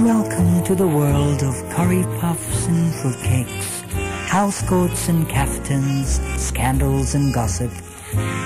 Welcome to the world of curry puffs and fruitcakes, housecoats and caftans, scandals and gossip,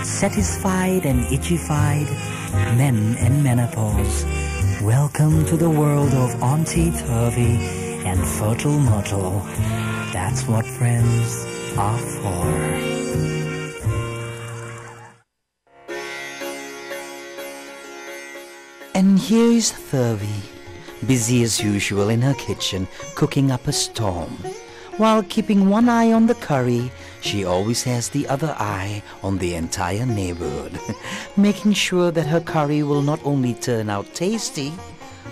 satisfied and itchified, men and menopause. Welcome to the world of Auntie Thawi and fertile Mertle. That's what friends are for. And here's Thawi, busy as usual in her kitchen, cooking up a storm. While keeping one eye on the curry, she always has the other eye on the entire neighborhood, making sure that her curry will not only turn out tasty,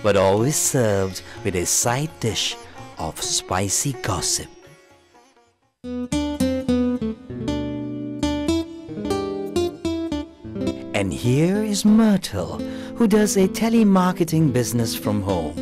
but always served with a side dish of spicy gossip. And here is Mertle, who does a telemarketing business from home,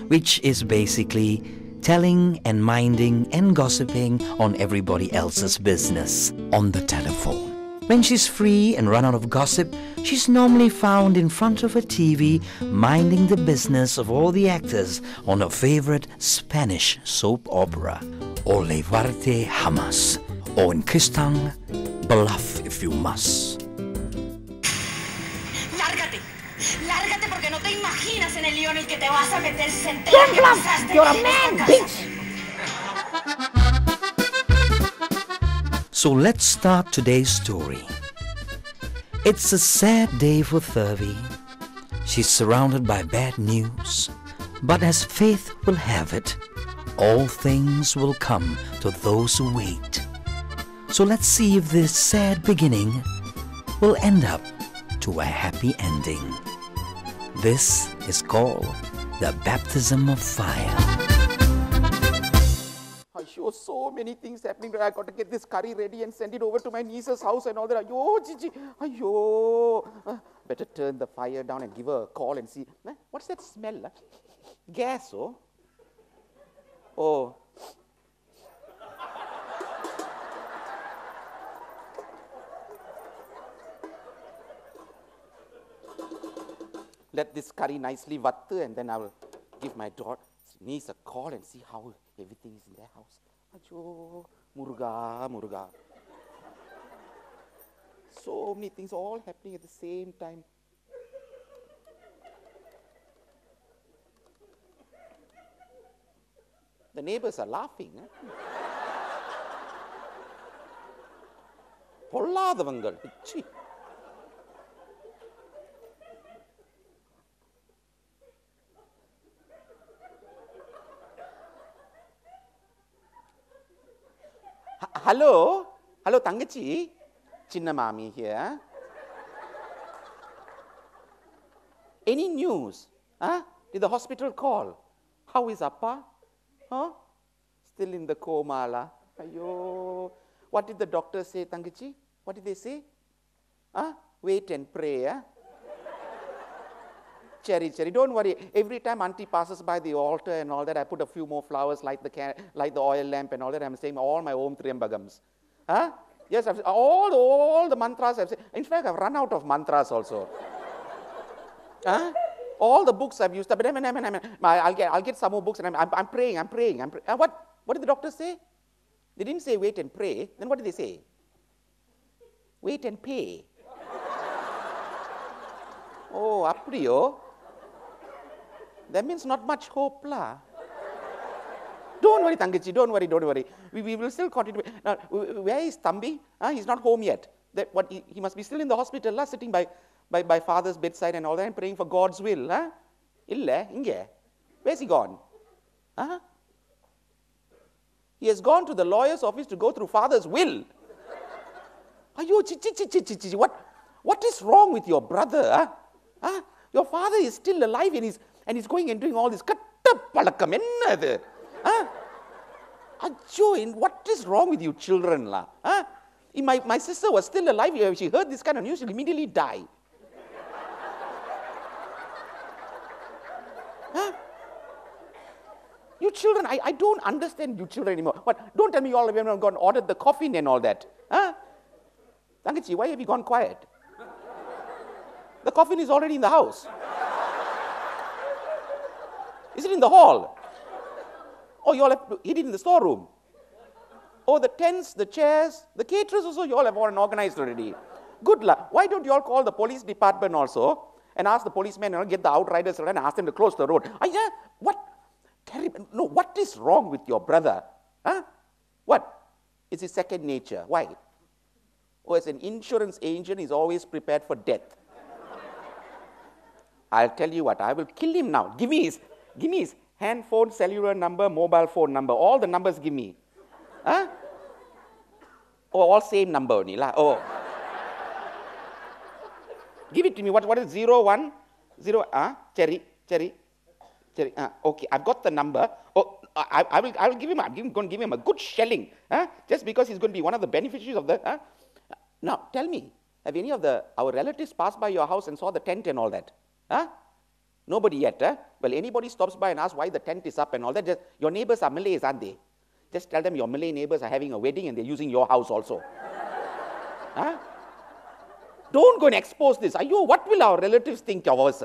which is basically telling and minding and gossiping on everybody else's business on the telephone. When she's free and run out of gossip, she's normally found in front of a TV minding the business of all the actors on her favorite Spanish soap opera, O Levarte Jamás, or in Cristang, Bluff If You Must. Lárgate porque no te imaginas en el lío en el que te vas a meter si se entera que pasaste. You're a man, bitch! So let's start today's story. It's a sad day for Thawi. She's surrounded by bad news, but as fate will have it, all things will come to those who wait. So let's see if this sad beginning will end up to a happy ending. This is called the baptism of fire. Ayyo, so many things happening. I got to get this curry ready and send it over to my niece's house and all that. Ayyo, Gigi. Ayyo. Better turn the fire down and give her a call and see. What's that smell? Gas, oh? Oh. Let this curry nicely vatte, and then I will give my niece a call and see how everything is in their house. Ajo, muruga. So many things all happening at the same time. The neighbors are laughing. Polladavangal. Hello, Tangachi, Chinna Mami here. Any news? Huh? Did the hospital call? How is Appa? Huh? Still in the coma, la. Ayo. What did the doctor say, Tangachi? What did they say? Huh? Wait and pray, huh? Cherry, don't worry. Every time Auntie passes by the altar and all that, I put a few more flowers, light the oil lamp and all that. I'm saying all my Om Triambagams. Huh? Yes, all the mantras I've said. In fact, I've run out of mantras also. Huh? All the books I've used. But I'll get some more books and I'm praying. What did the doctor say? They didn't say wait and pray. Then what did they say? Wait and pay. Oh, appriyo. That means not much hope, la. Don't worry, Tangachi, don't worry. We will still continue. Now, where is Thambi? He's not home yet. He must be still in the hospital, la, sitting by father's bedside and all that, and praying for God's will. Illa, inge. Where's he gone? He has gone to the lawyer's office to go through father's will. Ayo, what is wrong with your brother? Your father is still alive and he's going and doing all this. Kattapalakam ennadu? Ajo, what is wrong with you children, la? If my sister was still alive, if she heard this kind of news, she'll immediately die. You children, I don't understand you children anymore. But don't tell me you all have gone ordered the coffin and all that. Tangachi, why have you gone quiet? The coffin is already in the house. Is it in the hall? Oh, you all have to eat it in the storeroom. Oh, the tents, the chairs, the caterers also, you all have all organized already. Good luck. Why don't you all call the police department also and ask the policemen, get the outriders and ask them to close the road? What? Terrible. No, what is wrong with your brother? Huh? What? It's his second nature. Why? Oh, as an insurance agent, he's always prepared for death. I'll tell you what, I will kill him now. Give me his hand phone, cellular number, mobile phone number. All the numbers give me. Huh? Oh, all same number only. Oh. Give it to me. What is 01? Cherry. Okay, I've got the number. Oh, I will give him. I'm going to give him a good shelling. Just because he's going to be one of the beneficiaries of the. Now, tell me, have any of our relatives passed by your house and saw the tent and all that? Nobody yet. Well, anybody stops by and asks why the tent is up and all that, your neighbors are Malays, aren't they? Just tell them your Malay neighbors are having a wedding and they're using your house also. Don't go and expose this. What will our relatives think of us?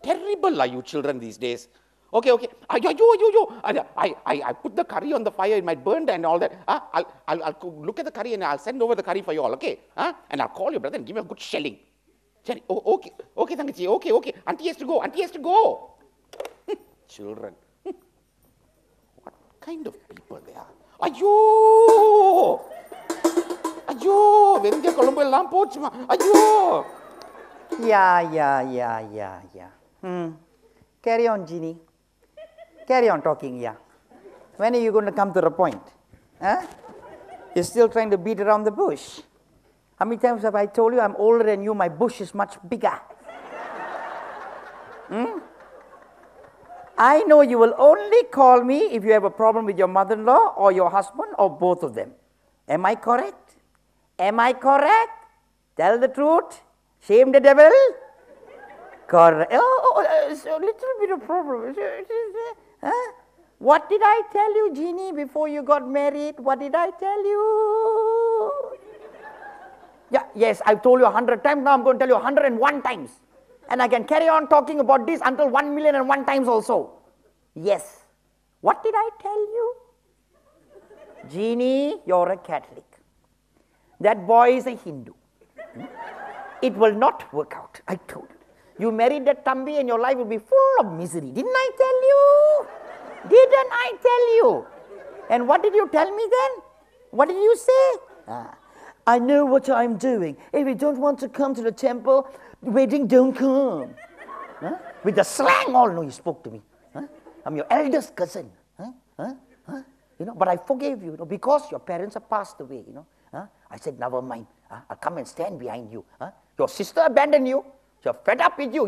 Terrible are you children these days. Okay. I put the curry on the fire, it might burn and all that. I'll look at the curry and I'll send over the curry for you all, okay? And I'll call your brother and give him a good shelling. Oh, okay, Thangachi, okay. Auntie has to go. Children. What kind of people they are? Ayyo! Vendia Colombo ellaam pochuma. Ayyo! Yeah. Carry on, Jeannie. Carry on talking, yeah. When are you going to come to the point? You're still trying to beat around the bush. How many times have I told you I'm older than you, my bush is much bigger? I know you will only call me if you have a problem with your mother-in-law or your husband or both of them. Am I correct? Tell the truth. Shame the devil. Correct. It's a little bit of problem. What did I tell you, Jeannie, before you got married? What did I tell you? Yes, I've told you 100 times. Now I'm going to tell you 101 times. And I can carry on talking about this until 1,000,001 times also. Yes. What did I tell you? Jeannie, you're a Catholic. That boy is a Hindu. It will not work out, I told you. You married that Tambi and your life will be full of misery. Didn't I tell you? Didn't I tell you? And what did you tell me then? What did you say? I know what I'm doing. If you don't want to come to the temple, wedding, don't come. With the slang all, no, you spoke to me. I'm your eldest cousin. But I forgave you, because your parents have passed away, I said, never mind. I'll come and stand behind you. Your sister abandoned you. She's fed up with you.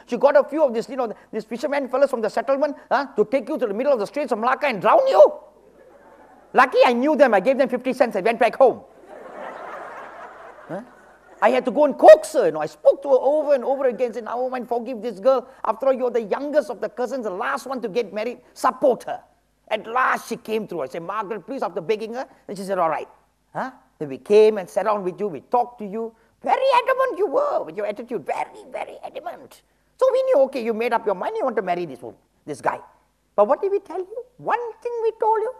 She got a few of this, these fishermen fellas from the settlement to take you to the middle of the streets of Malacca and drown you. Lucky I knew them. I gave them 50 cents. I went back home. I had to go and coax her. I spoke to her over and over again. Said, "Oh, man, forgive this girl. After all, you're the youngest of the cousins, the last one to get married. Support her." At last, she came through. I said, "Margaret, please," after begging her. Then she said, "All right." Then we came and sat down with you. We talked to you. Very adamant you were with your attitude. Very, very adamant. So we knew, okay, you made up your mind. You want to marry this guy. But what did we tell you? One thing we told you.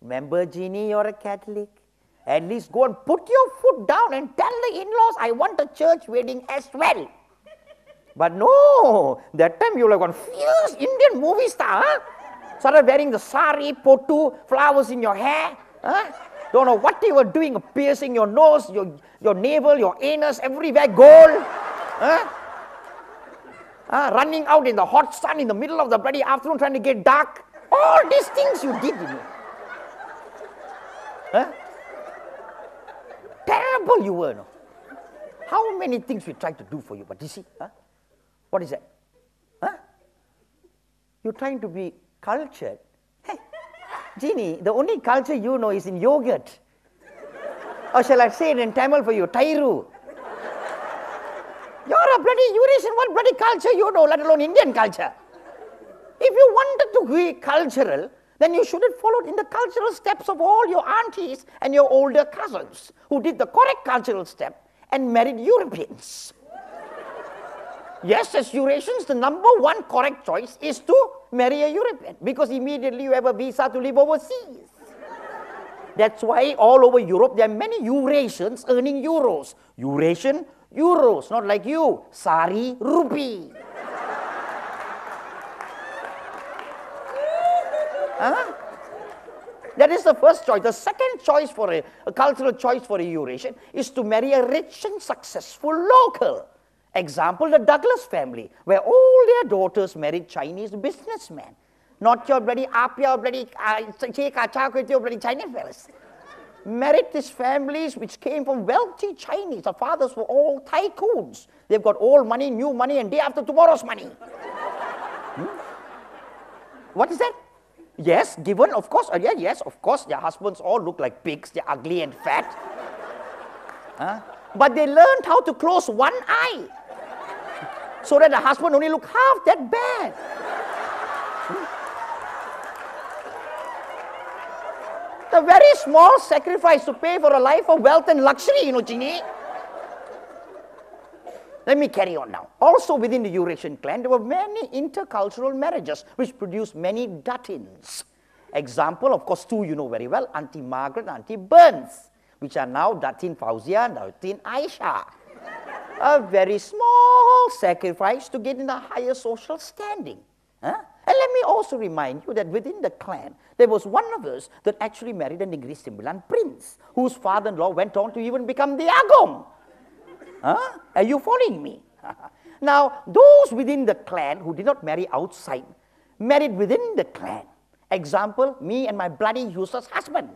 Remember, Jeannie, you're a Catholic. At least go and put your foot down and tell the in-laws, I want a church wedding as well. But no, that time you were like one fierce Indian movie star. Started wearing the sari, potu, flowers in your hair. Don't know what you were doing, piercing your nose, your navel, your anus, everywhere gold. Running out in the hot sun in the middle of the bloody afternoon trying to get dark. All these things you did. Terrible you were. No? How many things we tried to do for you, but you see, what is that? You're trying to be cultured. Hey, Jeannie, the only culture you know is in yogurt. Or shall I say it in Tamil for you, Tairu. You're a bloody Eurasian, what bloody culture you know, let alone Indian culture. If you wanted to be cultural, then you should have followed in the cultural steps of all your aunties and your older cousins who did the correct cultural step and married Europeans. Yes, as Eurasians, the number one correct choice is to marry a European because immediately you have a visa to live overseas. That's why all over Europe there are many Eurasians earning euros. Eurasian, euros, not like you, sari, rupee. Huh? That is the first choice. The second choice for a cultural choice for a Eurasian is to marry a rich and successful local. Example, the Douglas family, where all their daughters married Chinese businessmen. Not your bloody Apia, bloody bloody Chinese fellas. Married these families which came from wealthy Chinese. The fathers were all tycoons. They've got old money, new money, and day after tomorrow's money. What is that? Yes, given, of course. Yes, of course, their husbands all look like pigs. They're ugly and fat. But they learned how to close one eye so that the husband only look half that bad. The very small sacrifice to pay for a life of wealth and luxury, Chini. Let me carry on now. Also within the Eurasian clan, there were many intercultural marriages which produced many Duttins. Example, of course, two you know very well, Auntie Margaret and Auntie Burns, which are now Duttin Fauzia and Duttin Aisha. A very small sacrifice to get in a higher social standing. And let me also remind you that within the clan, there was one of us that actually married a Negri Simbilan prince, whose father-in-law went on to even become the Agong. Are you following me? Now, those within the clan who did not marry outside, married within the clan. Example, me and my bloody useless husband.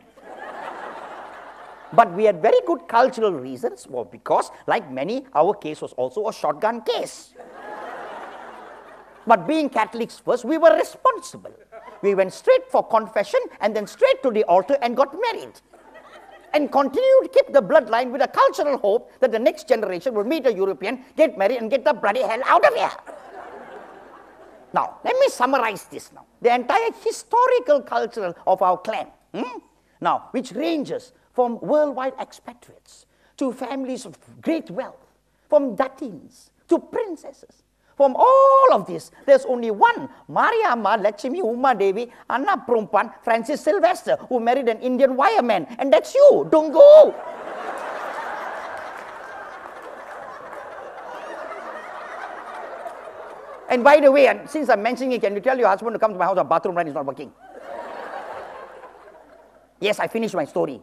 But we had very good cultural reasons, well, because, like many, our case was also a shotgun case. But being Catholics first, we were responsible. We went straight for confession and then straight to the altar and got married. And continue to keep the bloodline with a cultural hope that the next generation will meet a European, get married, and get the bloody hell out of here. Now, let me summarize this now. The entire historical culture of our clan, now, which ranges from worldwide expatriates to families of great wealth, from Duttins to princesses. From all of this, there's only one, Mariamma Lakshmi Uma Devi, Anna Prumpan, Francis Sylvester, who married an Indian wireman, and that's you, Dungu. And by the way, and since I'm mentioning it, can you tell your husband to come to my house? The bathroom line is not working. Yes, I finished my story.